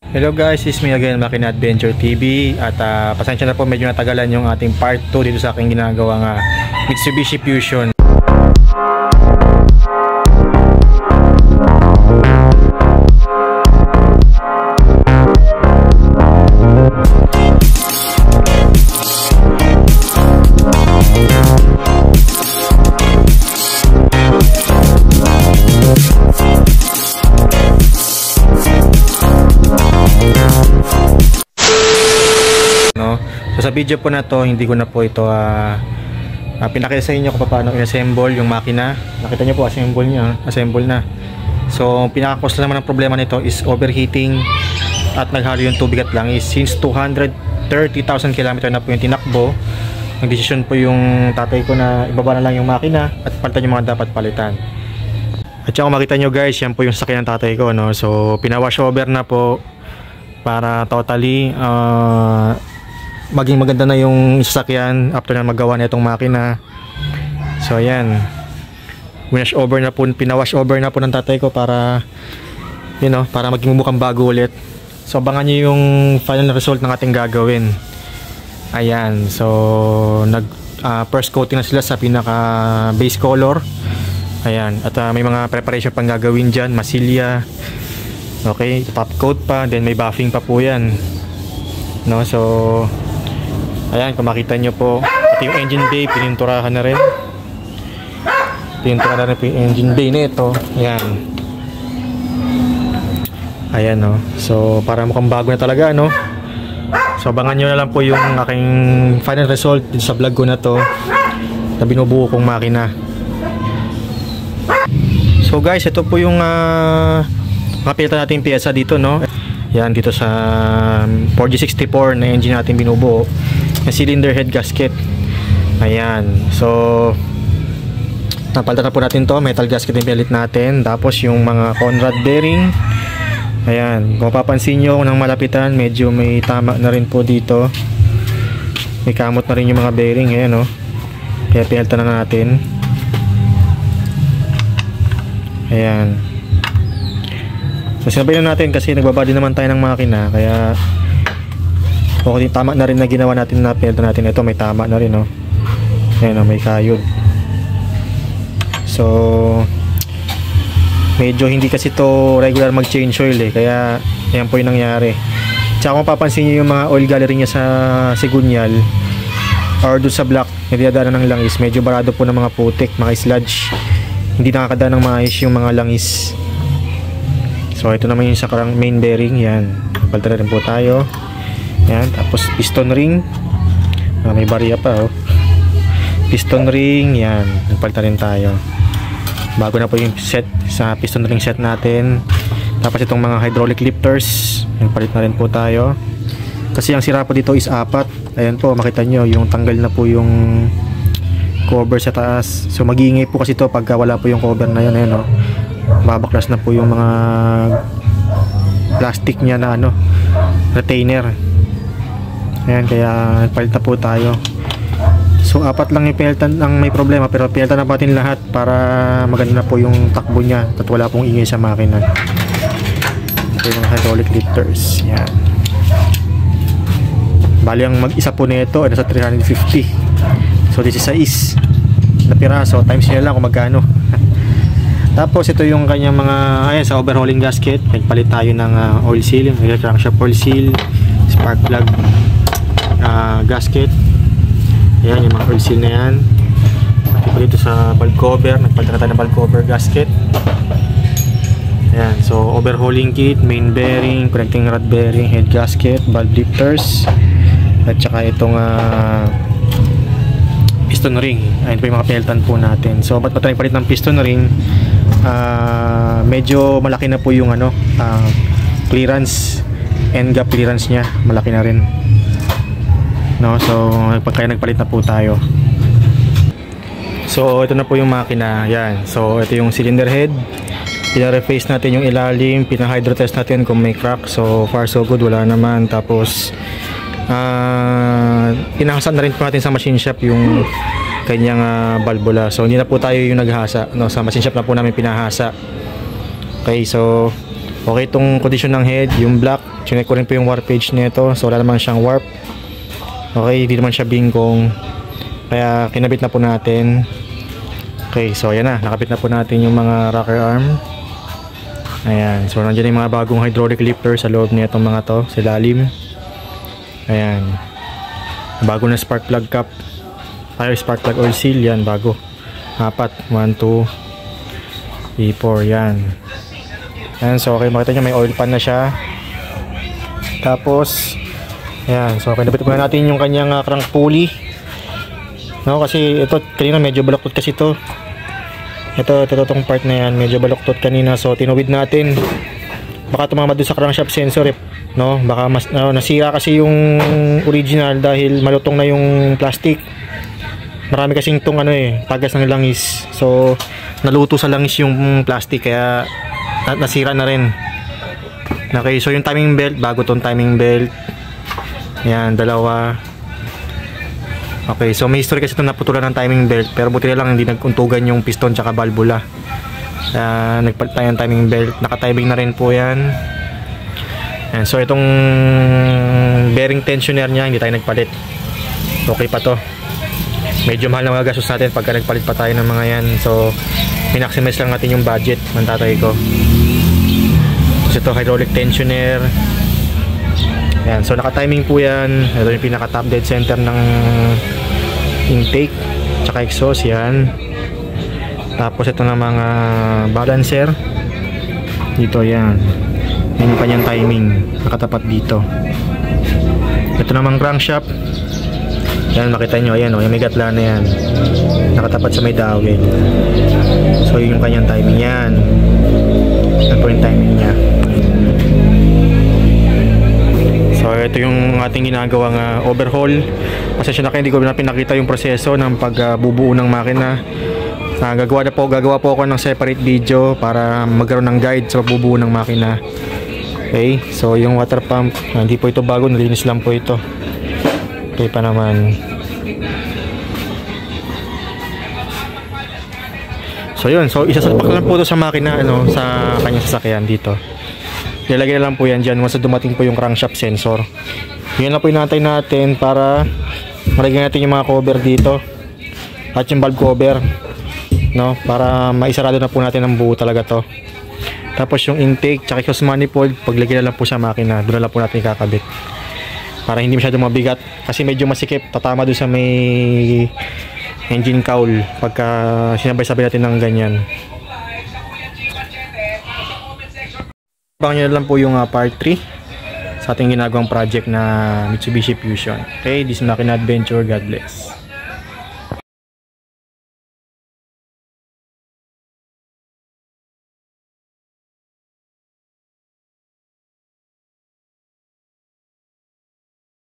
Hello guys, it's me again, Makina Adventure TV. At pasensya na po, medyo natagalan yung ating part 2 dito sa aking ginagawang Mitsubishi Fusion. So sa video po na to, hindi ko na po ito pinakita sa inyo kung paano i-assemble yung makina. Nakita nyo po, assemble na. So pinaka-cause naman ng problema nito is overheating at naghalo yung tubig at langis. Since 230,000 km na po yung tinakbo, nag-decision po yung tatay ko na ibaba na lang yung makina at palitan yung mga dapat palitan. At saka kung makita nyo guys, yan po yung sasakyan ng tatay ko, no? So pinawash over na po para totally maging maganda na yung sasakyan after na magawa na itong makina. So ayan, pinawash over na po ng tatay ko para para maging mukhang bago ulit. So abangan nyo yung final result ng ating gagawin. Ayan, so first coating na sila sa pinaka base color. Ayan, at may mga preparation pang gagawin dyan, masilya, okay, top coat pa, then may buffing pa po yan, no? So ayan, kung makita nyo po, pati yung engine bay, pininturahan na rin. Pininturahan na rin po yung engine bay na ito. Ayan. Ayan, no. So, para mukhang bago na talaga, no. So, abangan nyo na lang po yung aking final result dito sa vlog ko na to na binubuo kong makina. So, guys, ito po yung makapilitan natin piyesa dito, no. Yan, dito sa 4G64 na engine natin binubuo. Yung cylinder head gasket. Ayan. So napalitan na po natin to. Metal gasket yung pilit natin. Tapos yung mga Conrad bearing. Ayan. Kung papansin nyo nang malapitan, medyo may tama na rin po dito. May kamot na rin yung mga bearing. Ayan, no? Kaya pinalitan na natin. Ayan. So sinabi na natin kasi nagbaba din naman tayo ng makina. Kaya okay, tama na rin na ginawa natin na pinalitan natin. Ito may tama na rin, no? Ayan, no? May kayod. So medyo hindi kasi to regular mag change oil kaya ayan po yung nangyari. Tsaka kung papansin nyo yung mga oil gallery nya sa sigunyal or doon sa block na dinadaanan ng langis, medyo barado po ng mga putik, mga sludge. Hindi nakakadaan ng maayos yung mga langis. So ito naman yung sa main bearing. Yan, palitan na rin po tayo. Yan, tapos piston ring. May barya pa, oh. Piston ring, yan, nagpalitan rin tayo. Bago na po yung set sa piston ring set natin. Tapos itong mga hydraulic lifters, nagpalit na rin po tayo. Kasi ang sira po dito is 4. Ayan po, makita nyo, yung tanggal na po yung cover sa taas. So mag-iingay po kasi ito pagka wala po yung cover na yun. Ayan, oh. Babaklas na po yung mga plastic nya na retainer. Ayan, kaya palit na po tayo. So 4 lang yung pinalitan ang may problema, pero pinalitan na natin lahat para maganda na po yung takbo nya at wala pong ingay sa makina. Ito yung hydraulic lifters. Yan. Bali ang mag-isa po nito ay nasa 350. So this is na piraso, times nyo lang kung magkano. Tapos ito yung kanyang mga, ayan, sa overhauling gasket, nagpalit tayo ng oil seal, crankshaft oil seal, spark plug gasket. Ayan, yung mga oil seal na yan. Pati po dito sa valve cover, nagpalit na tayo ng valve cover gasket. Ayan, so overhauling kit, main bearing, connecting rod bearing, head gasket, valve lifters, at saka itong piston ring. Ayan po yung mga pinalitan po natin. So ba't tayo palit ng piston ring? Medyo malaki na po yung clearance, end gap clearance nya, malaki na rin, no? So kaya nagpalit na po tayo. So ito na po yung makina. Yan, so ito yung cylinder head. Pina-reface natin yung ilalim, pina-hydro test natin kung may crack. So far so good, wala naman. Tapos pinahasa na rin po natin sa machine shop yung kanyang valvula. So hindi na po tayo yung naghasa, no? Sa machine shop na po namin pinahasa. Okay, so Okay itong condition ng head, yung black. Chinek ko rin po yung warpage nito. So wala naman siyang warp. Okay, hindi naman siya bingkong. Kaya kinabit na po natin. Okay, so ayan na. Nakabit na po natin yung mga rocker arm. Ayan. So nandiyan yung mga bagong hydraulic lifter sa loob nitong mga to. Sa ilalim. Ayan. Bago na spark plug cap. Ay, spark plug oil seal. Yan, bago. 4. 1, 2, 3, 4. Yan. Ayan, so okay, makita nyo may oil pan na siya. Tapos ayan, so kinabit muna natin yung kanyang crank pulley. No, kasi ito kanina medyo baluktot kasi ito. Ito tong part na yan, medyo baluktot kanina. So tinuwid natin. Baka tumama doon sa crankshaft sensor no? Baka mas nasira kasi yung original dahil malutong na yung plastic. Marami kasing itong tagas ng langis. So naluto sa langis yung plastic kaya nasira na rin. Okay, so yung timing belt, bago tong timing belt. Ayan, dalawa. Okay, so may history kasi itong naputulan ng timing belt, pero buti na lang hindi nagkuntugan yung piston tsaka valvula. Nagpalit tayo ng timing belt, naka-timing na rin po yan. Ayan, so itong bearing tensioner nya hindi tayo nagpalit. Okay pa to. Medyo mahal na mga gastos natin pagka nagpalit pa tayo ng mga yan. So minaximize lang natin yung budget ng tatay ko. So ito hydraulic tensioner. Ayan, so naka-timing po yan. Ito yung pinaka top dead center ng intake tsaka exhaust yan. Tapos ito na mga balancer dito, yan. Yan yung kanyang timing, nakatapat dito. Ito namang crankshaft. Yan, makita nyo, ayan yung may gatla na yan, nakatapat sa may dowel. So yun yung kanyang timing yan. Yan po yung timing nya. So ito yung ating ginagawang overhaul. Pasensya na kayo, hindi ko na pinakita yung proseso ng pagbubuo ng makina. Gagawa po ako ng separate video para magkaroon ng guide sa pagbubuo ng makina. Okay, so yung water pump, hindi po ito bago, nalinis lang po ito. Okay pa naman. So yun, so isasalpak lang po ito sa makina, sa kanyang sasakyan dito. Ilalagay na lang po yan dyan once dumating po yung crankshaft sensor. Yun lang po inaantay natin para malagyan natin yung mga cover dito at yung valve cover, no, para maisarado na po natin ang buo talaga to. Tapos yung intake tsaka exhaust manifold, paglagay na lang po sa makina, doon na lang po natin kakabit para hindi masyadong mabigat, kasi medyo masikip, tatama doon sa may engine cowl pagka sinabay-sabay natin ng ganyan. Abangan nyo na lang po yung part 3 sa ating ginagawang project na Mitsubishi Fusion. Okay, this is Makina Adventure. God bless.